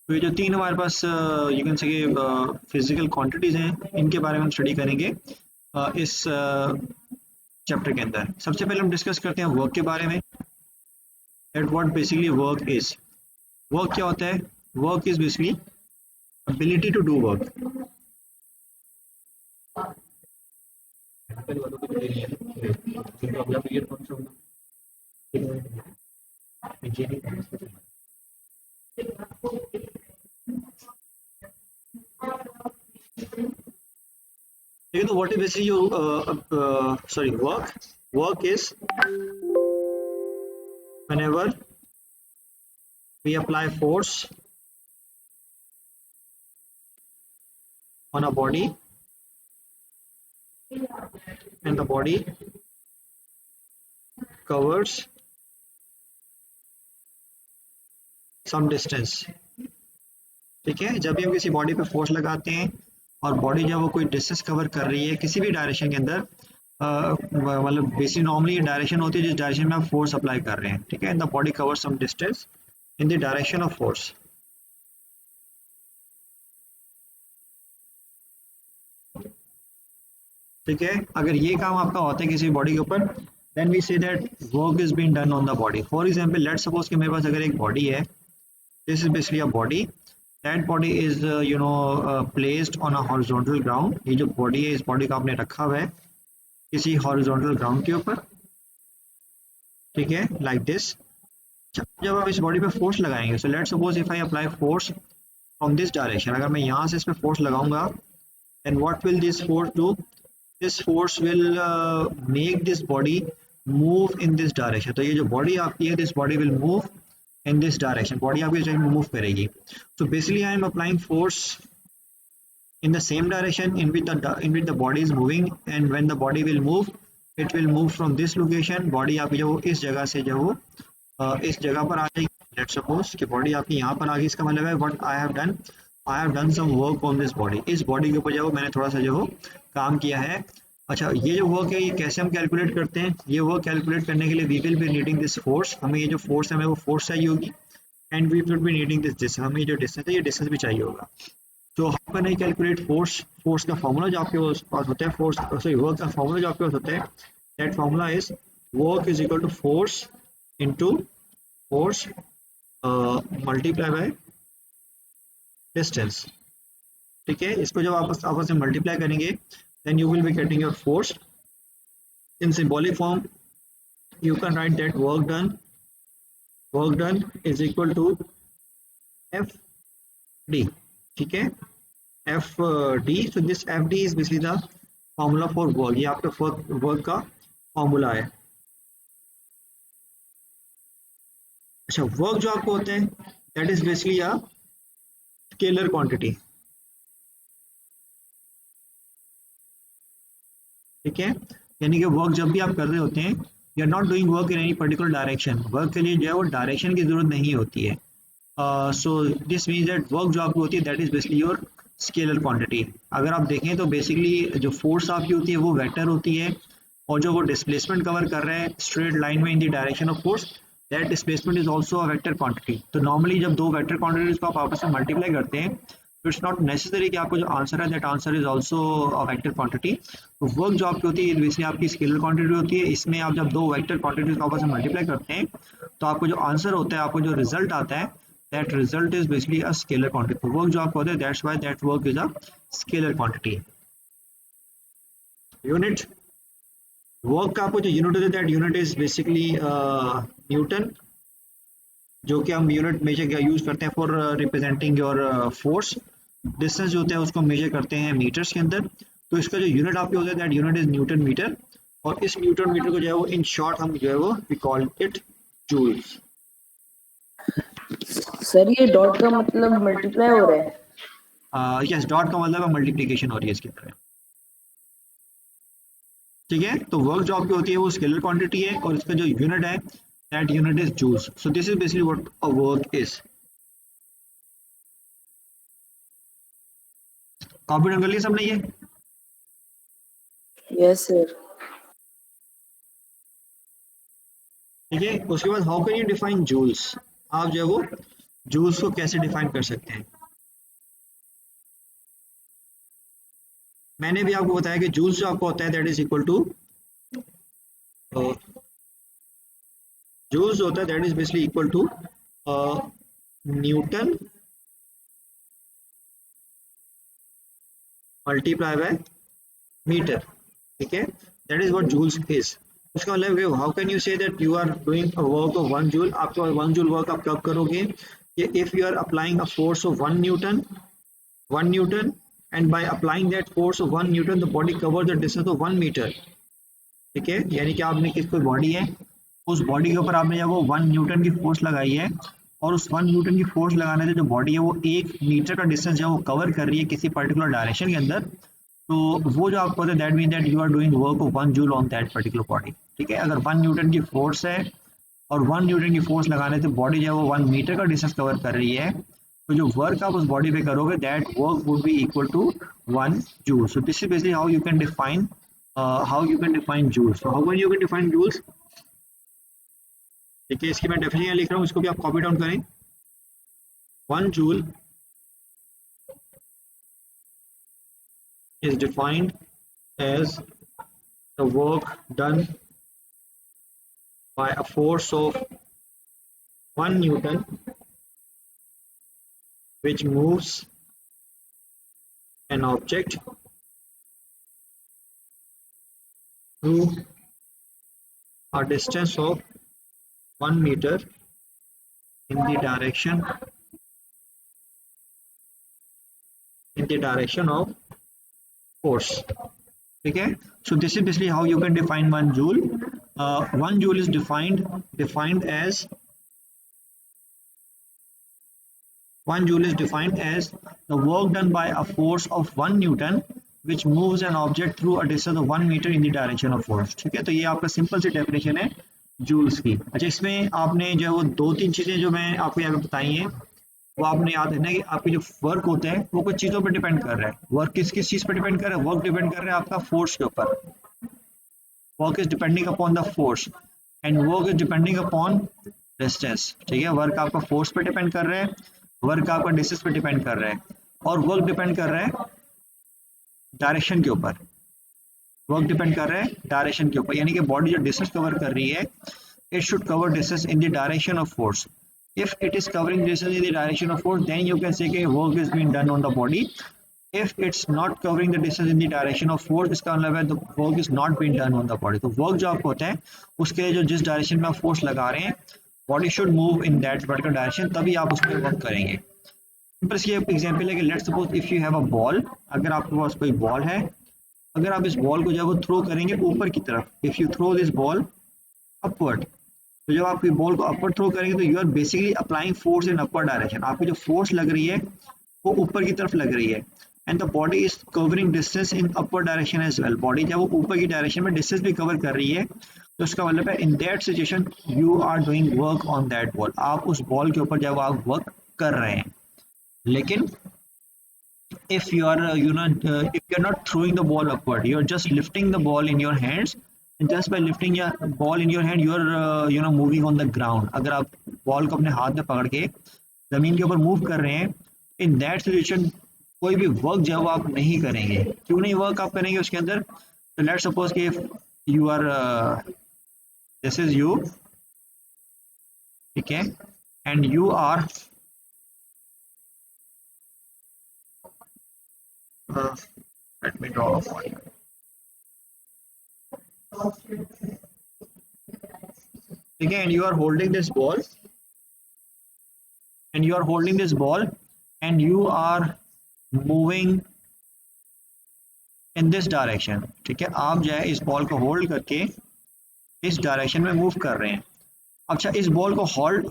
तो ये जो तीन हमारे पास you can say physical quantities हैं, इनके बारे में हम स्टडी करेंगे इस चैप्टर के अंदर। सबसे पहले हम डिस्कस करते हैं वर्क के बारे में, at what basically work is. Work क्या होता है? Work is basically ability to do work। ठीक है, तो what is basically sorry work is whenever we apply force on a body and the body covers some distance। ठीक है, जब भी हम किसी बॉडी पे फोर्स लगाते हैं और बॉडी जब वो कोई डिस्टेंस कवर कर रही है किसी भी डायरेक्शन के अंदर, मतलब बेसिक नॉर्मली डायरेक्शन होती है जिस डायरेक्शन में आप फोर्स अप्लाई कर रहे हैं। ठीक है, the body cover some distance in the direction of force. ठीक है, अगर ये काम आपका होता है किसी बॉडी के ऊपर, then we say that work is being done on the body. For example, let's suppose कि मेरे पास अगर एक बॉडी है, this is basically a body, that body is placed on a horizontal ground. ये जो बॉडी है, इस बॉडी को आपने रखा हुआ है किसी हॉरिजॉन्टल ग्राउंड के ऊपर। ठीक है, लाइक दिस। जब आप इस बॉडी पे फोर्स लगाएंगे, so let's suppose if I apply force from this direction, अगर मैं यहाँ से इस पे फोर्स लगाऊंगा, then what will this force do? This force will make this body move in this direction। तो ये जो बॉडी आपकी है, this body will move in this direction। Body आपकी इस डायरेक्शन में मूव करेगी। So basically I am applying force in the same direction in which the body is moving, and when the body will move, it will move from this location। Body आपकी जो इस जगह से जो इस जगह पर आ जाएगी। लेट्स सपोज कि बॉडी आपकी यहाँ पर आ गई, इसका मतलब है what I have done some work on this body. इस बॉडी के ऊपर जो मैंने थोड़ा सा जो काम किया है। अच्छा, ये जो वर्क है ये कैसे हम कैलकुलेट करते हैं? ये वर्क कैलकुलेट करने के लिए we will be needing this force. हमें ये जो फोर्स है हमें वो फोर्स चाहिए होगी, and we will be needing this distance. हमें जो डिस्टेंस है ये डिस्टेंस भी चाहिए होगा। तो how can I calculate force? Force का फॉर्मूला जो आपके पास होता है, फोर्स सॉरी वर्क का फॉर्मूला जो आपके पास होता है, that formula is work is equal to force into force multiply by distance. ठीक है, इसको जब आपस में मल्टीप्लाई करेंगे, then you will be getting your force in symbolic form। You can write that work done is equal to FD। ठीक है, FD। so this FD is basically the formula for work। ये आपका work का formula है। अच्छा, work जो आपको होता है that is basically a scalar quantity। ठीक है, यानी कि वर्क जब भी आप कर रहे होते हैं, you are not doing work in any particular direction. Work के लिए जो है वो डायरेक्शन की जरूरत नहीं होती है। So this means that work जो आपकी होती है that is basically your scalar quantity. अगर आप देखें तो बेसिकली जो फोर्स आपकी होती है वो वेक्टर होती है, और जो वो डिस्प्लेसमेंट कवर कर रहा है स्ट्रेट लाइन में इन the direction of force, that displacement is also a vector quantity. तो नॉर्मली जब दो वेक्टर क्वांटिटीज को आप आपस में मल्टीप्लाई करते हैं, तो इट्स नॉट नेसेसरी कि आपको जो आंसर है that answer is also a vector quantity. तो वर्क जो आपकी होती है बेसिकली आपकी स्केलर क्वांटिटी होती है। इसमें आप जब दो वेक्टर क्वांटिटीज को आपस में मल्टीप्लाई करते हैं, तो आपको जो आंसर होता है, आपको जो रिजल्ट आता है, that result is basically a scalar quantity. तो वर्क जो आपको होता है, that's why that work is a scalar quantity. Unit, work का आपको जो यूनिट होता है that unit is basically Newton, जो कि हम यूनिट मेजर यूज करते हैं for representing your force. Distance जो होता है उसको मेजर करते हैं मीटर्स के अंदर। तो इसका जो यूनिट आपके होता है that unit is newton metre, और इस न्यूटन मीटर को जो है वो इन शॉर्ट हम जो है वो we call it joules. Sir ये डॉट का मतलब मल्टीप्लाई हो रहा है? यस, डॉट का मतलब है मल्टीप्लिकेशन हो रही है इसके अंदर। ठीक है, तो वर्क जो आपकी होती है वो स्केलर क्वांटिटी है, और इसका जो यूनिट है that unit is joules. So this is basically what a work is. Copy down कर लिया सबने ये? Yes sir. ठीक है, उसके बाद how can you define joules? आप जो है वो जूल्स को कैसे डिफाइन कर सकते हैं? मैंने भी आपको बताया कि जूल्स जो आपको होता है that is equal to, joules होता है that is basically equal to newton multiply by metre, ठीक है, that is what joules is. उसका मतलब how can you say that you are doing a work of 1 joule? आपका 1 joule work आप कब करोगे? कि if you are applying a force of 1 newton and by applying that force of 1 newton the body covers the distance of 1 metre, ठीक है। यानी कि आपने किस कोई बॉडी है, उस बॉडी के ऊपर आपने जब वो 1 न्यूटन की फोर्स लगाई है, और उस 1 न्यूटन की फोर्स लगाने से जो बॉडी है वो 1 मीटर का डिस्टेंस जब वो कवर कर रही है किसी पर्टिकुलर डायरेक्शन के अंदर, तो वो जो आपको that mean that you are doing work of 1 joule on that particular body, ठीक है। अगर 1 न्यूटन की फोर्स है और 1 न्यूटन की फोर्स लगाने से बॉडी जो है वो 1 मीटर का डिस्टेंस कवर कर रही है, तो जो वर्क आप उस बॉडी पे करोगे that work would be equal to 1 joule. So this is basically how you can define joules. So how can you can define joules, ठीक है। इसकी मैं डेफिनेशन लिख रहा हूँ, इसको भी आप कॉपी डाउन करें। 1 joule is defined as the work done by a force of 1 newton which moves an object through a distance of 1 meter in the direction of force, ठीक है। so this is basically how you can define 1 joule. 1 joule is defined as 1 joule is defined as the work done by a force of 1 newton which moves an object through a distance of 1 meter in the direction of force, ठीक है। तो ये आपका simple सी definition है joules की। अच्छा, इसमें आपने जो वो 2-3 चीजें जो मैं आपको यहाँ पे बताई हैं वो आपने याद रखना है कि आपकी जो वर्क होता है वो कुछ चीज़ों पर डिपेंड कर रहा है। वर्क किस किस चीज़ पर डिपेंड कर रहा है? वर्क डिपेंड कर रहा है आपका फोर्स के ऊपर। Work is depending upon the force and work is depending upon distance, ठीक है। वर्क आपका फोर्स पर डिपेंड कर रहा है, वर्क आपका डिस्टेंस पर डिपेंड कर रहा है, और वर्क डिपेंड कर रहा है डायरेक्शन के ऊपर। वर्क डिपेंड कर रहा है डायरेक्शन के ऊपर, यानी कि बॉडी जो डिस्टेंस कवर कर रही है it should cover distance in the direction of force. If it is covering distance in the direction of force, then you can say कि work is being done on the body. If it's not covering the distance in the direction of force, इसका मतलब है the work is not being done on the body. तो work जो आपको होता है उसके जो जिस डायरेक्शन में आप फोर्स लगा रहे हैं, body should move in that particular direction, तभी आप उस पर वर्क करेंगे। बस ये एग्जाम्पल है कि let's suppose if you have a ball, अगर आपके पास कोई बॉल है, अगर आप इस बॉल को जब वो थ्रो करेंगे ऊपर की तरफ, if you throw this ball upward, तो जब आप बॉल को अपर थ्रो करेंगे तो you are basically applying force in upper direction. आपकी जो फोर्स लग रही है वो ऊपर की तरफ लग रही है, and the body is covering distance in upper direction as well. Body जब वो ऊपर की डायरेक्शन में डिस्टेंस भी कवर कर रही है, तो उसका मतलब है in that situation you are doing work on that ball. आप उस बॉल के ऊपर जब आप वर्क कर रहे हैं, लेकिन if you are if you are not throwing the ball upward, you are just lifting the ball in your hands, and just by lifting your ball in your hand you are moving on the ground। अगर आप ball को अपने हाथ में पकड़ के जमीन के ऊपर मूव कर रहे हैं, इन दैट सिचुएशन कोई भी वर्क जो आप नहीं करेंगे। क्यों नहीं वर्क आप करेंगे उसके अंदर? तो लेट्स सपोज कि you are this is you, ठीक है, and you are let me draw a point, ठीक है, and you are holding this ball and you are moving in this direction, ठीक है। आप जो है इस बॉल को होल्ड करके इस डायरेक्शन में मूव कर रहे हैं। अच्छा, इस बॉल को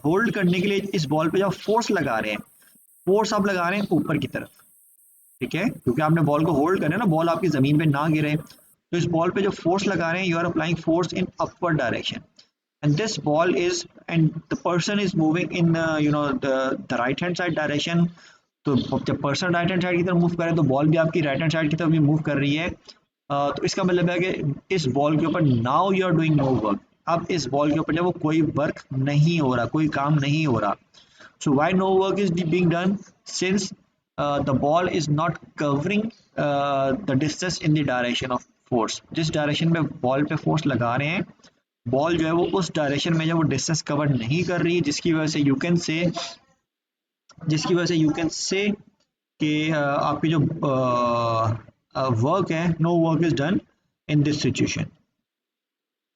होल्ड करने के लिए इस बॉल पे जो फोर्स लगा रहे हैं, फोर्स आप लगा रहे हैं ऊपर की तरफ, ठीक है, क्योंकि आपने बॉल को होल्ड करना है ना, बॉल आपकी जमीन पे ना गिरे। तो इस बॉल पे जो फोर्स लगा रहे हैं, you are applying force in upward direction, and this ball is and the person is moving in the right hand side direction. तो जब पर्सन राइट हैंड साइड की तरफ मूव करे तो बॉल भी आपकी राइट हैंड साइड की तरफ भी मूव कर रही है। तो इसका मतलब है कि इस बॉल के ऊपर now you are doing no work. अब इस बॉल के ऊपर जब वो कोई वर्क नहीं हो रहा, कोई काम नहीं हो रहा, So why no work is being done? Since the ball is not covering the distance in the direction of force. जिस डायरेक्शन में बॉल पे फोर्स लगा रहे हैं, बॉल जो है वो उस डायरेक्शन में जो वो डिस्टेंस कवर नहीं कर रही, जिसकी वजह से यू कैन से कि आपकी जो वर्क है, no work is done in this situation.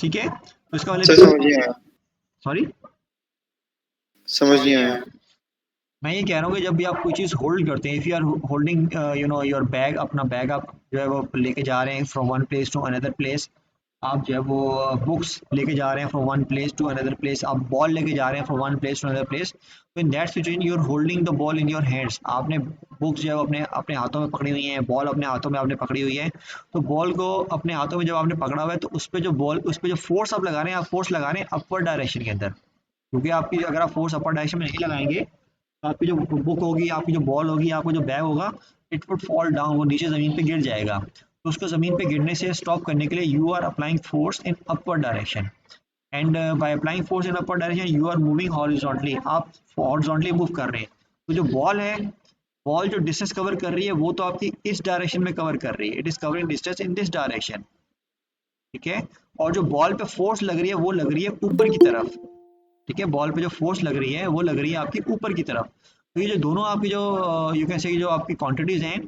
ठीक है, तो इसका सर मतलब समझ नहीं आया, सॉरी समझ नहीं आया। मैं ये कह रहा हूँ कि जब भी आप कोई चीज़ होल्ड करते हैं, if you are holding your bag, अपना बैग आप जो है वो लेके जा रहे हैं from one place to another place, आप जो है वो बुक्स लेके जा रहे हैं from one place to another place, आप बॉल लेके जा रहे हैं from one place to another place, तो in that situation you are holding the ball in your hands. आपने बुक्स जो है वो अपने अपने हाथों में पकड़ी हुई हैं, बॉल अपने हाथों में आपने पकड़ी हुई है, तो बॉल को अपने हाथों में जब आपने पकड़ा हुआ है, तो उस पर जो फोर्स आप लगा रहे हैं, आप फोर्स लगा रहे हैं अपर डायरेक्शन के अंदर, क्योंकि आपकी अगर आप फोर्स अपर डायरेक्शन में नहीं लगाएंगे, तो आपकी जो बुक होगी, आपकी जो बॉल होगी, आपका जो बैग होगा, इट वुड फॉल डाउन, वो नीचे ज़मीन पे गिर जाएगा। तो उसको ज़मीन पे गिरने से स्टॉप करने के लिए you are applying force in upper direction, and by applying force in upper direction you are moving horizontally, आप हॉरिजॉन्टली मूव कर रहे हैं। तो जो बॉल है, बॉल जो डिस्टेंस कवर कर रही है वो तो आपकी इस डायरेक्शन में कवर कर रही है, it is covering distance in this direction. ठीक है, और जो बॉल पे फोर्स लग रही है वो लग रही है ऊपर की तरफ। ठीक है, बॉल पे जो फोर्स लग रही है वो लग रही है आपकी ऊपर की तरफ। तो ये जो दोनों आपकी जो यू कैन से जो आपकी क्वांटिटीज हैं,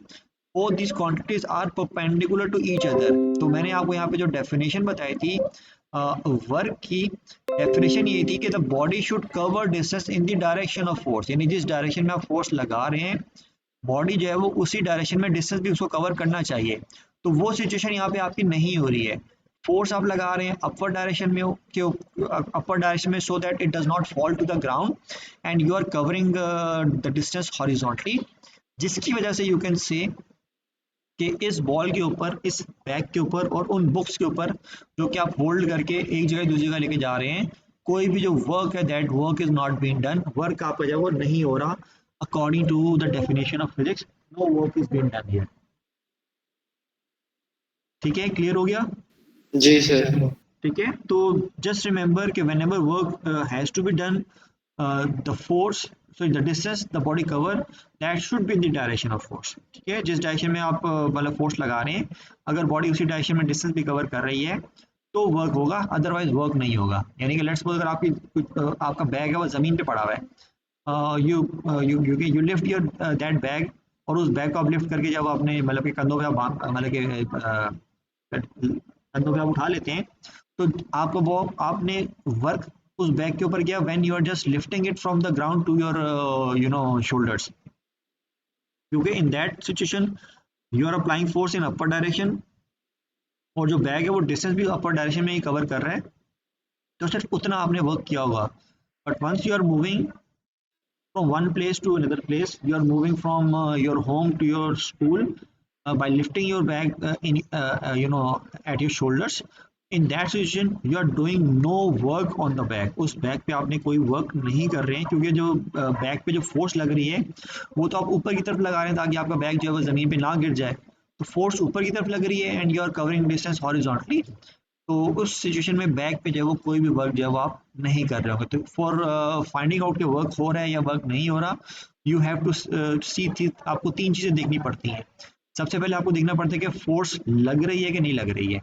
वो this quantities are perpendicular to each other. तो मैंने आपको यहाँ पे जो डेफिनेशन बताई थी वर्क की, डेफिनेशन ये थी कि the body should cover distance in the direction of force, यानी जिस डायरेक्शन में आप फोर्स लगा रहे हैं, बॉडी जो है वो उसी डायरेक्शन में डिस्टेंस भी उसको कवर करना चाहिए। तो वो सिचुएशन यहाँ पे आपकी नहीं हो रही है। फोर्स आप लगा रहे हैं अपर डायरेक्शन में, अपर डायरेक्शन में, so that it does not fall to the ground, and you are covering the distance horizontally, जिसकी वजह से यू कैन से कि इस बॉल के ऊपर, इस बैग के ऊपर और उन बुक्स के ऊपर जो कि आप होल्ड करके एक जगह दूसरी जगह लेके जा रहे हैं, कोई भी जो वर्क है, that work is not being done, work आपका जो है वो नहीं हो रहा according to the definition of physics, no work is being done here. ठीक है, क्लियर हो गया? जी सर। ठीक है, तो जस्ट रिमेंबर कि whenever work has to be done, the force, so the distance the body cover, that should be in the direction of force. ठीक है, जिस डायरेक्शन में आप मतलब फोर्स लगा रहे हैं, अगर बॉडी उसी डायरेक्शन में डिस्टेंस भी कवर कर रही है तो वर्क होगा, अदरवाइज वर्क नहीं होगा। यानी कि लेट्स सपोज अगर आपका बैग है वो जमीन पे पड़ा हुआ है, you lift your that bag, और उस बैग को आप लिफ्ट करके जब आपने मतलब कि कंधों पे आप मतलब कि कंधों पे आप उठा लेते हैं, तो आपको वो आपने वर्क उस बैग के ऊपर किया when you are just lifting it from the ground to your shoulders, क्योंकि in that situation you are applying force in upper direction, और जो बैग है वो डिस्टेंस भी अपर डायरेक्शन में ही कवर कर रहा है, तो सिर्फ उतना आपने वर्क किया होगा। But once you are moving from one place to another place, you are moving from your home to your school by lifting your bag at your shoulders, in that situation you are doing no work on the bag, उस bag पे आपने कोई work नहीं कर रहे हैं, क्योंकि जो बैग पे जो फोर्स लग रही है वो तो आप ऊपर की तरफ लगा रहे हैं ताकि आपका बैग जो है वो जमीन पे ना गिर जाए, तो फोर्स ऊपर की तरफ लग रही है, and you are covering distance horizontally. तो उस सिचुएशन में बैक पे जो है वो कोई भी वर्क जो है वो आप नहीं कर रहे होंगे। तो फॉर फाइंडिंग आउट कि वर्क हो रहा है या वर्क नहीं हो रहा, यू हैव टू सी, आपको तीन चीज़ें देखनी पड़ती हैं। सबसे पहले आपको देखना पड़ता है कि फोर्स लग रही है कि नहीं लग रही है।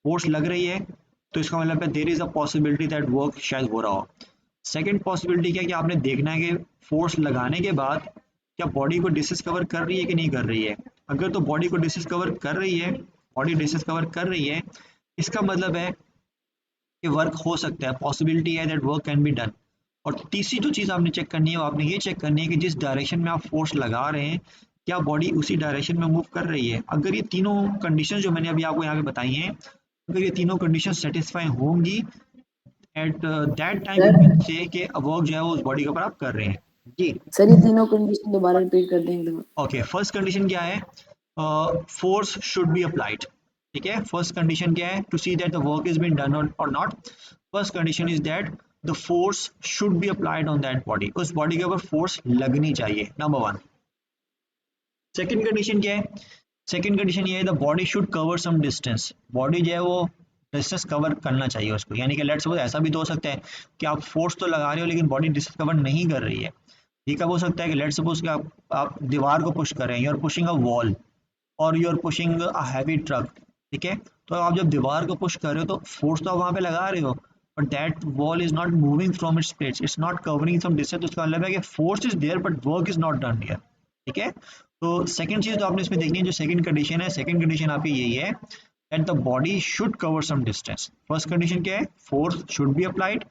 फोर्स लग रही है तो इसका मतलब है there is a possibility that work शायद हो रहा हो। सेकेंड पॉसिबिलिटी क्या है कि आपने देखना है कि फोर्स लगाने के बाद क्या बॉडी को डिस्टेंस कवर कर रही है कि नहीं कर रही है। अगर तो बॉडी को डिस्टेंस कवर कर रही है, बॉडी डिस्टेंस कवर कर रही है, इसका मतलब है कि वर्क हो सकता है, पॉसिबिलिटी है that work can be done. और तीसरी जो चीज़ आपने चेक करनी है वो आपने ये चेक करनी है कि जिस डायरेक्शन में आप फोर्स लगा रहे हैं क्या बॉडी उसी डायरेक्शन में मूव कर रही है। अगर ये तीनों कंडीशन जो मैंने अभी आपको यहाँ पे बताई हैं, अगर ये तीनों कंडीशन सेटिस्फाई होंगी, at that time you sir can say कि वर्क जो है वो उस बॉडी के ऊपर आप कर रहे हैं। जी सर, ये तीनों कंडीशन दोबारा रिपीट कर दें एकदम। ओके, फर्स्ट कंडीशन क्या है? Force should be applied. ठीक है, फर्स्ट कंडीशन क्या है? To see that the work is been done और not, first condition is that the force should be applied on that body, उस बॉडी के ऊपर फोर्स लगनी चाहिए, नंबर वन। सेकेंड कंडीशन क्या है? सेकेंड कंडीशन ये है the body should cover some distance, body जो है वो डिस्टेंस कवर करना चाहिए उसको। यानी कि लेट्स सपोज ऐसा भी तो हो सकता है कि आप फोर्स तो लगा रहे हो लेकिन बॉडी डिस्टेंस कवर नहीं कर रही है, ये कब हो सकता है कि लेट्स सपोज कि आप दीवार को पुश कर रहे हैं, you are pushing a wall और you are pushing a heavy truck, ठीक है। तो आप जब दीवार को पुश कर रहे हो तो फोर्स तो आप वहां पे लगा रहे हो, but that wall is not moving from its place, it's not covering some distance. तो इसका मतलब है कि force is there but work is not done here, ठीक है। तो सेकंड चीज तो आपने इसमें देखनी है, जो सेकंड कंडीशन है, सेकंड कंडीशन आपकी यही है that the body should cover some distance. First condition क्या है, force should be applied.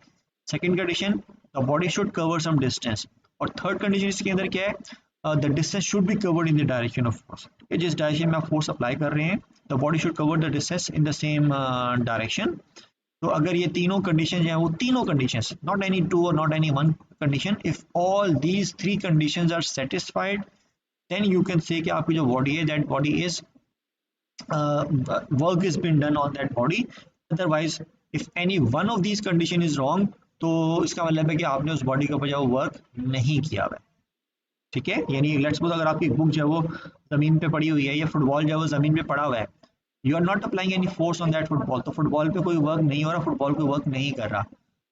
Second condition, the body should cover some distance. और थर्ड कंडीशन इसके अंदर क्या है, the distance should be covered in the direction of force, ठीक है। जिस डायरेक्शन में आप फोर्स अप्लाई कर रहे हैं, the body should cover the distance in the same direction. तो अगर ये तीनों कंडीशन हैं, वो तीनों कंडीशंस, नॉट एनी टू और not any one condition, if all these three conditions are satisfied, then you can say कि आपकी जो बॉडी है, that body is work is been done on that body. Otherwise, if any one of these condition is wrong, तो इसका मतलब है कि आपने उस बॉडी के ऊपर जो वर्क नहीं किया हुआ है, ठीक है। यानी लेट्स सपोज अगर आपकी बुक जो है वो जमीन पे पड़ी हुई है, या फुटबॉल जो है वो जमीन पे पड़ा हुआ है, you are not applying any force on that football, तो फुटबॉल पे कोई वर्क नहीं हो रहा, फुटबॉल कोई वर्क नहीं कर रहा।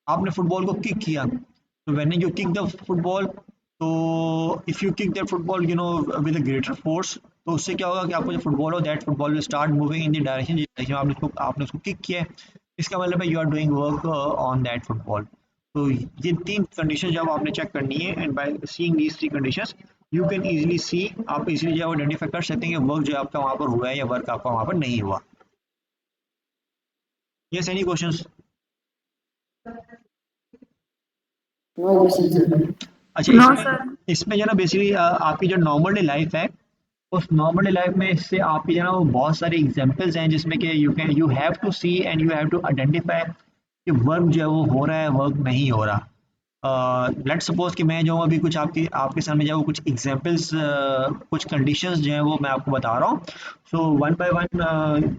आपने फुटबॉल को किक किया, तो when you kick the football, तो if you kick that football with a greater force, तो उससे क्या होगा कि आपको जो फुटबॉल हो, that football will start moving in the direction जिस डायरेक्शन में आपने उसको किक किया है। इसका मतलब है you are doing work on that football. तो ये तीन कंडीशन जब आपने चेक करनी है, and by seeing these three conditions you can easily सी, आप इजीली जो आइडेंटिफाई कर सकते हैं कि वर्क जो आपका वहां पर हुआ है या वर्क आपका वहां पर नहीं हुआ। Yes, any questions? No question sir. अच्छा, नो इसमें सर। इसमें जो ना बेसिकली आपकी जो नॉर्मल लाइफ है, उस नॉर्मल लाइफ में इससे आपकी जो है ना वो बहुत सारे एग्जांपल्स हैं, जिसमें कि you have to see and you have to identify कि वर्क जो है वो हो रहा है, वर्क नहीं हो रहा। लेट सपोज कि मैं जो अभी कुछ आपके आपके सामने जो है वो कुछ एग्जांपल्स, कुछ कंडीशंस जो है वो मैं आपको बता रहा हूँ। सो वन बाय वन,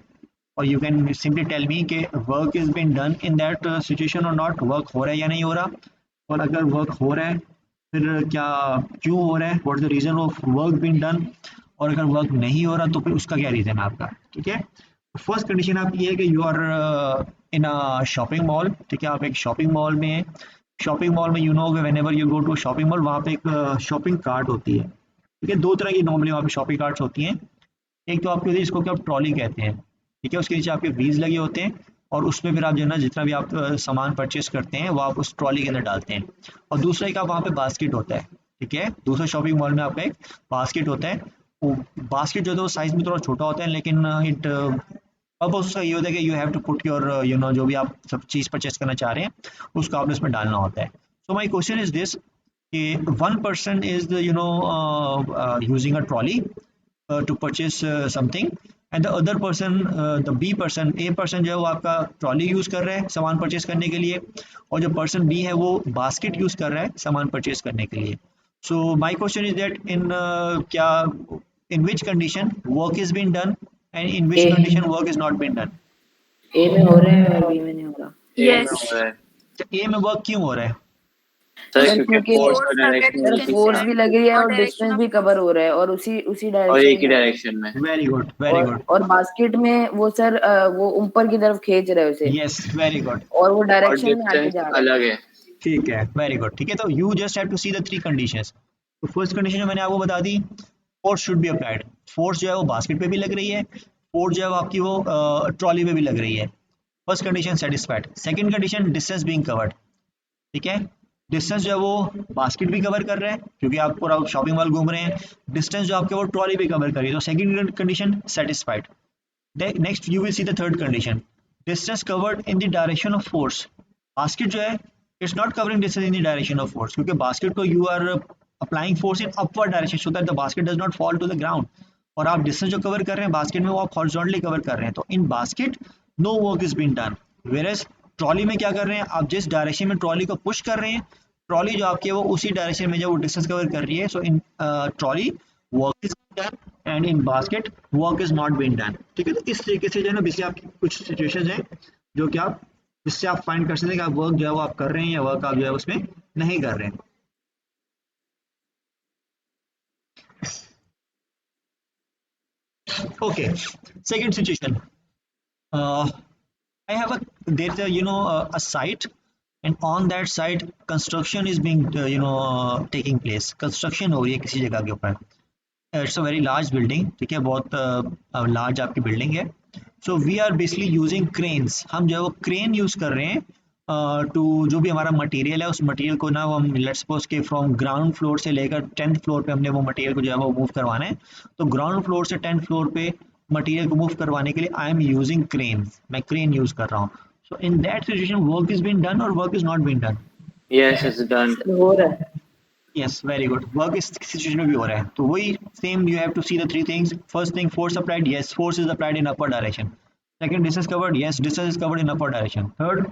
और you can simply tell me कि work is been done in that situation और नॉट, वर्क हो रहा है या नहीं हो रहा। और अगर वर्क हो रहा है, फिर क्या, क्यों हो रहा है, what is the reason of work been done. और अगर वर्क नहीं हो रहा तो फिर उसका क्या रीजन है आपका, ठीक है। फर्स्ट कंडीशन आपकी ये है कि you are in a shopping mall, ठीक है। आप एक शॉपिंग मॉल में हैं, शॉपिंग मॉल में you know whenever you go to shopping mall, वहाँ पे एक शॉपिंग कार्ट होती है, ठीक है। दो तरह की नॉर्मली वहाँ पे शॉपिंग कार्ट्स होती हैं। एक तो आपकी होती है जिसको कि आप ट्रॉली कहते हैं, ठीक है। उसके नीचे आपके व्हील्स लगे होते हैं, और उसमें फिर आप जो है ना जितना भी आप सामान परचेस करते हैं वो आप उस ट्रॉली के अंदर डालते हैं। और दूसरा एक आप वहाँ पे बास्केट होता है, ठीक है। दूसरे शॉपिंग मॉल में आपका एक बास्केट होता है। वो बास्केट जो है तो साइज में थोड़ा छोटा होता है, लेकिन इट पर्पस उसका ये होता है कि you have to put your जो भी आप सब चीज़ परचेस करना चाह रहे हैं उसको आपने उसमें डालना होता है। सो माई क्वेश्चन इज दिस कि one person is using a trolley to purchase something, and the other person, the B person, A person जो है वो आपका ट्रॉली यूज कर रहा है सामान परचेस करने के लिए, और जो पर्सन B है वो बास्केट यूज कर रहा है सामान परचेस करने के लिए। So my question is that in क्या, in which condition work is been done and in which a condition work is not been done. ए में हो रहा है और बी में नहीं हो रहा। ए में यस हो रहा है तो ए में वर्क क्यों हो रहा है? सर, सर क्योंकि क्योंकि फोर्स का फोर्स अगर डायरेक्शन सर उसी डिस्टेंस से फोर्स है भी लग रही है और और डायरेक्शन डिस्टेंस ऑफ भी कवर फोर्स। हो रहा है और उसी और डायरेक्शन एक ही में। डायरेक्शन में। Very good, very good. और बास्केट में वो सर वो ऊपर की तरफ खींच रहे हैं उसे, यस, वेरी गुड। और वो और डायरेक्शन में आगे डिस्टेंस जा रहा है। अलग है। ठीक है, वेरी गुड, ठीक है। तो you just have to see the three conditions. तो फर्स्ट कंडीशन जो मैंने आपको बता दी, force should be applied. Force जो है वो बास्केट पे भी लग रही है, फोर्स जो है वो आपकी वो ट्रॉली पे भी लग रही है। First condition satisfied. Second condition distance being covered, ठीक है। डिस्टेंस जो है वो बास्केट भी कवर कर रहा है क्योंकि आप पूरा शॉपिंग मॉल घूम रहे हैं, डिस्टेंस जो आपके वो ट्रॉली भी कवर कर रही है, तो second condition satisfied. Next you will see the third condition, distance covered in the direction of force. Basket जो है it's not covering distance in the direction of force, क्योंकि बास्केट को you are applying force in upward direction so that the basket does not fall to the ground. और आप distance जो cover कर रहे हैं बास्केट में वो आप हॉरिजॉन्टली कवर कर रहे हैं, तो in basket no work is been done. Whereas trolley में क्या कर रहे हैं, आप जिस डायरेक्शन में ट्रॉली को पुश कर रहे हैं, ट्रॉली जो आपकी है वो उसी डायरेक्शन में जो वो डिस्टेंस कवर कर रही है। So in trolley work is done and in basket work is not been done, ठीक है। तो इस तरीके से जो है ना बेसिकली आपकी कुछ सिचुएशंस हैं जो कि आप, जिससे आप फाइंड कर सकते हैं कि आप वर्क जो है वो आप कर रहे हैं या वर्क आप जो है उसमें नहीं कर रहे हैं। Okay, second situation, I have a there's a a site and on that side construction is being taking place. construction हो रही है किसी जगह के ऊपर. It's a very large building, ठीक है, बहुत large आपकी building है. So we are basically using cranes. हम जो है वो crane use कर रहे हैं टू जो भी हमारा मटेरियल है उस मटेरियल को ना हम लेट्स सपोज के फ्रॉम ग्राउंड फ्लोर से लेकर 10th फ्लोर पे हमने वो मटेरियल को जो है वो मूव करवाना है. तो ग्राउंड फ्लोर से 10th फ्लोर पे मटेरियल को मूव करवाने के लिए आई एम यूजिंग क्रेन. मैं क्रेन यूज कर रहा हूँ. So in that situation work is been done और work is not been done. Yes, it's done. Sir हो रहा है. Yes very good. वर्क इस सिचुएशन में भी हो रहा है. तो वही same you have to see the three things. First thing force applied. Yes force is applied in upper direction. Second distance covered. Yes distance is covered in upper direction. Third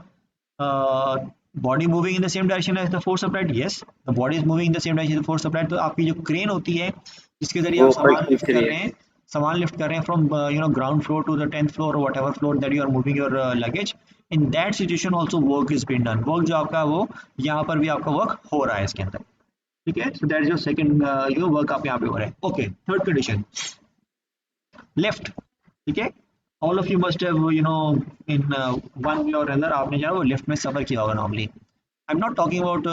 body moving in the same direction as the force applied. Yes the body is moving in the same direction as the force applied. तो आपकी जो crane होती है जिसके जरिए वो आप ऊपर सामान खींच लिफ्ट कर रही रहे है. हैं, सामान लिफ्ट कर रहे हैं from ground floor to the 10th floor और whatever floor that you are moving your luggage. in that situation also work is being done. Work जो आपका वो यहाँ पर भी आपका वर्क हो रहा है इसके अंदर. ठीक है. So that is your second work आप यहाँ पे हो रहा है. Okay third condition lift. ठीक है. All of you must have in one way और अदर आपने जो है वो लिफ्ट में सफर किया होगा normally. I am not talking about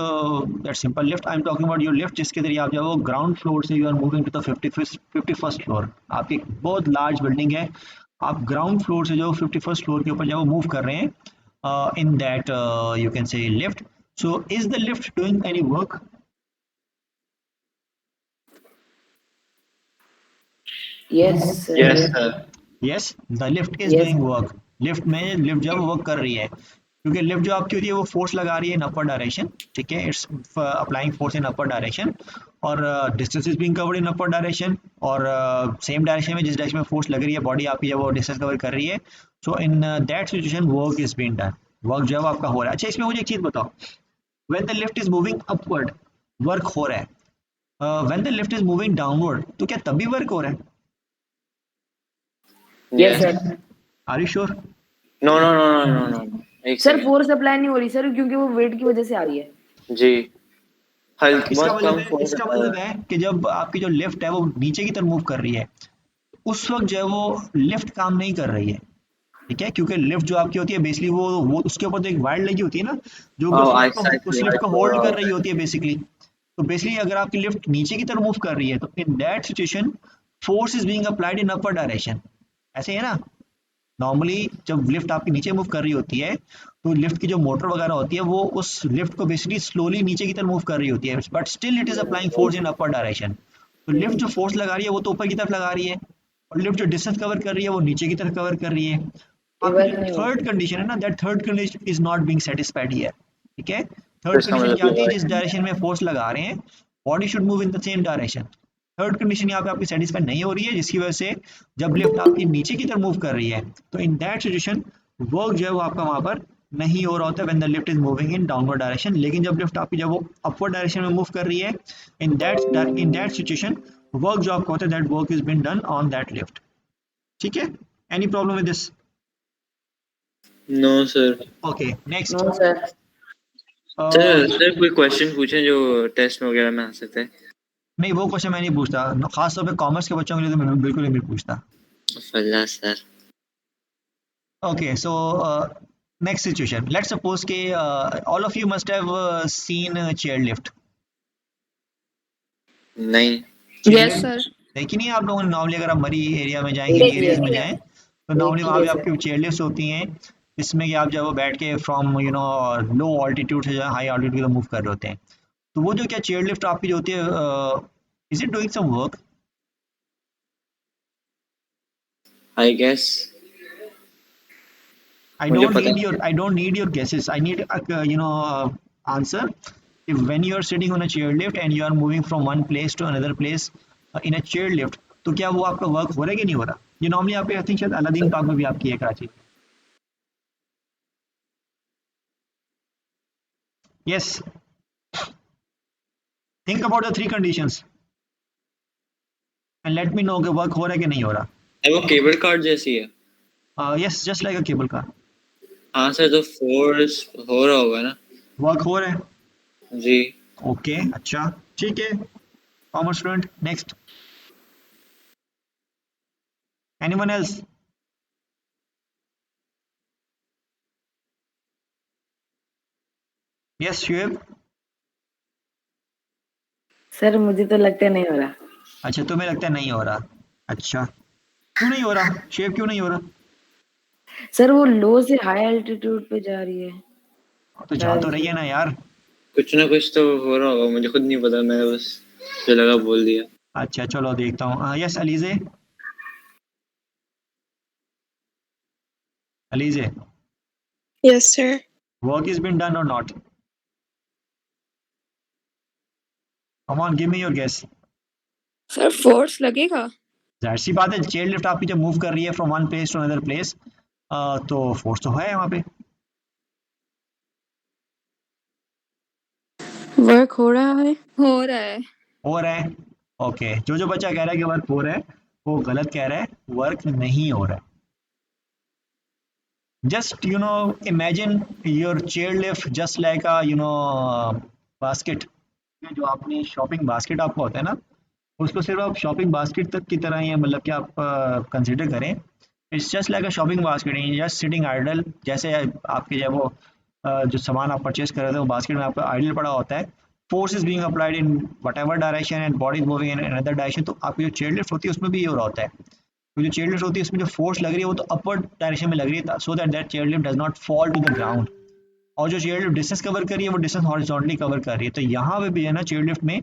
that simple lift. I am talking about your lift जिसके जरिए आप जो है वो ग्राउंड फ्लोर से you are moving to the 51st floor. आपकी बहुत लार्ज बिल्डिंग है. आप ग्राउंड फ्लोर से जो 51st फ्लोर के ऊपर जो मूव कर रहे हैं इन दैट यू कैन से lift. So is the lift doing any work? Yes Yes, sir. sir. Yes the lift is yes. Doing work. Lift में लिफ्ट जो है वर्क कर रही है क्योंकि लिफ्ट जो आपकी होती है वो फोर्स लगा रही है इन अपर डायरेक्शन. ठीक है. It's applying force in upper direction और distance is being covered in upper direction और सेम डायरेक्शन में जिस डायरेक्शन में फोर्स लग रही है बॉडी आपकी जब वो डिस्टेंस कवर कर रही है. So in that situation work is being done. Work जो है वो आपका हो रहा है. अच्छा इसमें मुझे एक चीज बताओ. When the lift is moving upward work हो रहा है. When the lift is moving downward तो क्या तब भी वर्क हो रहा है? Yes Yes. Sir. Are you sure? No, no, no, no, no, no, no. एक सर सेकंड. फोर्स अप्लाई नहीं हो रही सर क्योंकि वो वेट की वजह से आ रही है. जी. हल्की इसका बहुत मतलब कम है फोर्स इसका आ मतलब रहा है. है कि जब आपकी जो लिफ्ट है वो नीचे की तरफ मूव कर रही है उस वक्त जो है वो लिफ्ट काम नहीं कर रही है. ठीक है. क्योंकि लिफ्ट जो आपकी होती है बेसिकली वो उसके ऊपर तो एक वायर लगी होती है ना जो Oh, उस I लिफ्ट को said उस लिफ्ट like को four होल्ड कर रही hours. होती है बेसिकली. तो बेसिकली अगर आपकी लिफ्ट नीचे की तरफ मूव कर रही है तो in that situation force is being applied in upper direction. ऐसे है ना. नॉर्मली जब लिफ्ट आपकी नीचे मूव कर रही होती है तो लिफ्ट की जो मोटर वगैरह होती है वो उस लिफ्ट को बेसिकली स्लोली नीचे की तरफ मूव कर रही होती है but still it is applying force in upper direction. तो लिफ्ट जो फोर्स लगा रही है वो तो ऊपर की तरफ लगा रही है और लिफ्ट जो डिस्टेंस कवर कर रही है वो नीचे की तरफ कवर कर रही है. आपकी जो रिवर्स नहीं हो थर्ड कंडीशन है ना that third condition is not being satisfied here. ठीक है. तो थर्ड इसका कंडीशन मतलब क्या ये आती है हुआ जिस है. डायरेक्शन में फोर्स लगा रहे हैं body should move in the same direction. Third condition यहाँ पे आपकी सेटिस्फाई नहीं हो रही है जिसकी वजह से जब लिफ्ट आपकी नीचे की तरफ मूव कर रही है तो इन दैट सिचुएशन वर्क जो है वो आपका वहां पर नहीं हो रहा होता है when the lift is moving in downward direction. लेकिन जब लिफ्ट आपकी जब वो अपवर्ड डायरेक्शन में मूव कर रही है इन दैट सिचुएशन वर्क जो आपका होता है that work is been done on that lift. ठीक है. Any problem with this? No, sir. Okay next. No sir. Sir कोई क्वेश्चन पूछें जो टेस्ट वगैरह में आ सकते हैं. नहीं वो क्वेश्चन मैं नहीं पूछता. खासतौर पे कॉमर्स के बच्चों के लिए तो मैं बिल्कुल नहीं पूछता. फल्ला sir. Okay, so next situation. Let's suppose कि all of you must have seen a chairlift. नहीं. Yes Chairlift sir. देखी नहीं है आप लोगों ने नॉर्मली अगर आप मरी एरिया में जाएं हिल देखिए एरियाज में जाएं तो नॉर्मली वहाँ देखिए पे सर. आपकी चेयरलिफ्ट होती हैं जिसमें कि आप जब वो बैठ के फ्रॉम लो ऑल्टीट्यूड से जो हाई ऑल्टीट्यूड की तरफ मूव कर रहे होते हैं. तो वो जो क्या चेयरलिफ्ट आपकी जो होती है is it doing some work? I guess. मुझे पता नहीं. I don't need your guesses. I need answer. If when you are sitting on a chairlift and you are moving from one place to another place in a chairlift, तो क्या वो आपका work हो रहा है कि नहीं हो रहा? ये नॉर्मली आप आई थिंक शायद अलादीन पार्क में भी आपकी है Karachi. Yes. Think about the three conditions and let me know कि वर्क हो रहा है कि नहीं हो रहा. वो केबल कार्ड जैसी है. Yes, just like a cable car. हाँ सर तो फोर्स हो रहा होगा ना. वर्क हो रहा है. जी. ओके अच्छा ठीक है. Commerce student next. Anyone else? Yes Shoaib. Sir मुझे तो लगता है नहीं हो रहा। अच्छा तुम्हें लगता है नहीं हो रहा, अच्छा क्यों नहीं हो रहा शुएब, क्यों नहीं हो रहा? सर वो लो से हाई एल्टीट्यूड पे जा रही है। तो जा तो रही है ना यार। कुछ ना कुछ तो हो रहा होगा, मुझे खुद नहीं पता, मैं बस जो लगा बोल दिया। अच्छा चलो देखता हूँ। यस अलीजे, अलीजे, Yes, sir. Work is been done और not? Come on give me your guess. Sir, force लगेगा. जाहिर सी बात है, चेयर लिफ्ट आपकी जब मूव कर रही है from one place to another place, तो फोर्स तो है वहाँ पे। Work हो रहा है. हो रहा है. हो रहा है, ओके। जो जो बच्चा कह रहा है कि वर्क हो रहा है वो गलत कह रहा है, वर्क नहीं हो रहा है। just imagine your chairlift just like a basket। जो आपने शॉपिंग बास्केट आपको होता है ना, उसको सिर्फ आप शॉपिंग बास्केट तक की तरह ही है, मतलब कि आप कंसिडर करें, it's just like a shopping basket, just sitting idle. जैसे आपके जब वो जो सामान आप परचेज कर रहे थे वो बास्केट में आपका आइडल पड़ा होता है, force is being applied in what ever direction and body moving in another direction. तो आपकी जो चेयर लिफ्ट होती है उसमें भी ये हो रहा होता है। तो जो चेयर लिफ्ट होती है उसमें जो फोर्स लग रही है वो तो अपवर्ड डायरेक्शन में लग रही है, so that that chair lift does not fall to the ground. और जो चेयर लिफ्ट डिस्टेंस कवर कर रही है वो डिस्टेंस हॉरिजॉन्टली कवर कर रही है। तो यहाँ पे भी है ना चेयर लिफ्ट में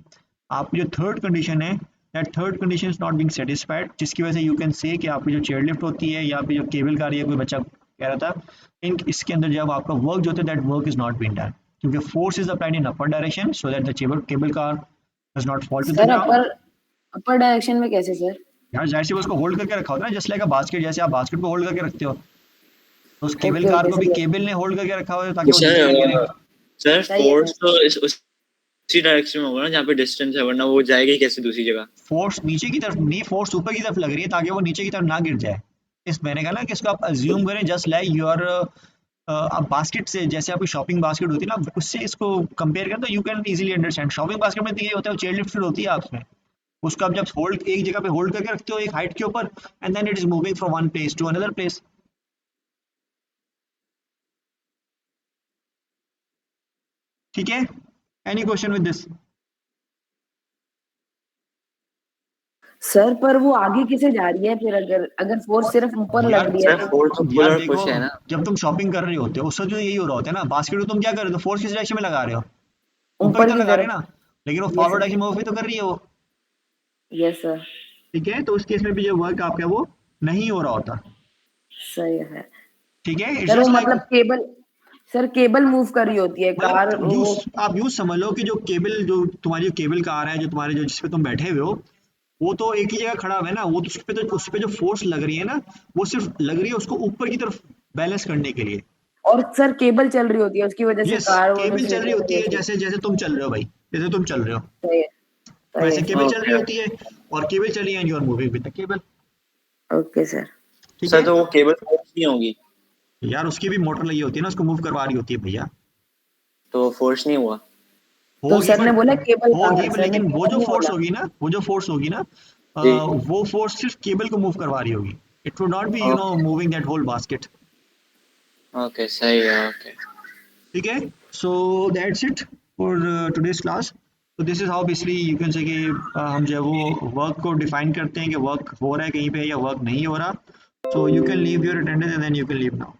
आपकी जो थर्ड कंडीशन है, that third condition is not being satisfied, जिसकी वजह से यू कैन से कि आपकी जो चेयर लिफ्ट होती है या फिर जो केबल कार है, कोई बच्चा कह रहा था इन इसके अंदर जब आपका वर्क जो होता है that work is not being done, क्योंकि force is applied in upper direction so that the cable car does not fall to the sir ground. Upper direction में कैसे सर? यार जाहिर सी उसको होल्ड करके रखा होता है ना, जस्ट लाइक अ बास्केट, जैसे आप बास्केट को होल्ड करके रखते हो, तो उस केबल ओके कार ओके को भी सर। केबल ने होल्ड करके रखा हुआ है तो ताकि वो नीचे ना गिरे। सर सही है फोर्स सर। तो उसी डायरेक्शन में होगा ना जहाँ पे डिस्टेंस है, वरना वो जाएगी कैसे दूसरी जगह? फोर्स नीचे की तरफ नहीं, फोर्स ऊपर की तरफ लग रही है ताकि वो नीचे की तरफ ना गिर जाए। इस मैंने कहा ना कि इसको आप अज्यूम करें जस्ट लाइक यूर आप बास्केट से, जैसे आपकी शॉपिंग बास्केट होती है ना, उससे इसको कंपेयर करें तो you can easily understand. Shopping basket में तो ये होता है, चेयर लिफ्ट होती है आपमें, उसको आप जब होल्ड एक जगह पे होल्ड करके रखते हो एक हाइट के ऊपर, and then it is moving from one place to another place. ठीक है, any question with this? Sir पर वो आगे किसे जा रही है फिर, अगर अगर फोर्स सिर्फ ऊपर लग यार रही है सर तो? फोर्स तो पुल यार और देखो, पुश है ना। जब तुम शॉपिंग कर रहे होते हो उससे जो यही हो रहा होता है ना, बास्केट को तुम क्या कर रहे हो, फोर्स किस डायरेक्शन में लगा रहे हो, ऊपर की ऊपर तरफ की लगा रहे तरफ। हैं ना, लेकिन वो यस फॉरवर्ड सर। डायरेक्शन में मूव भी तो कर रही है वो। Yes sir. ठीक है, तो उस केस में भी जो वर्क आपका वो नहीं हो रहा होता। सही है। ठीक है, इट्स सर वो जस्ट लाइक, मतलब केबल, सर केबल मूव कर रही होती है कार मतलब वो। आप यूज समझ लो कि जो केबल, जो तुम्हारी जो केबल कार है, जो तुम्हारे जो जिस पे तुम बैठे हुए हो, वो तो एक ही जगह खड़ा हुआ है ना, वो तो उस पे जो फोर्स लग रही है ना, वो सिर्फ लग रही है उसको ऊपर की तरफ बैलेंस करने के लिए। और सर केबल चल रही होती है उसकी वजह से यस, कार वो केबल चल रोटेट रही हो रही होती है है, ऐसे। जैसे जैसे तुम चल रहे हो भाई, जैसे तुम चल रहे हो सही है सही वैसे है केबल सर। चल रही ओके होती है, और केबल चली है and you are moving with the cable. Okay sir. ठीक सर, है, तो वो केबल फोर्स नहीं होगी? यार उसकी भी मोटर लगी होती है ना, उसको मूव करवा रही होती है भैया। तो फोर्स नहीं हुआ? तो होगी सर ने बट, बोला केबल होगी कार, सर ने लेकिन वो केबल जो नहीं फोर्स बोला। होगी ना, वो जो फोर्स होगी ना, जी। वो फोर्स सिर्फ केबल को मूव करवा रही होगी। It would not be okay moving that whole basket. Okay, सही है, ओके। ठीक है, so that's it for today's class. तो this is how basically you can say कि हम जो है वो वर्क को डिफाइन करते हैं कि वर्क हो रहा है कहीं पे या वर्क नहीं हो रहा। So you can leave your attendance and then you can leave now.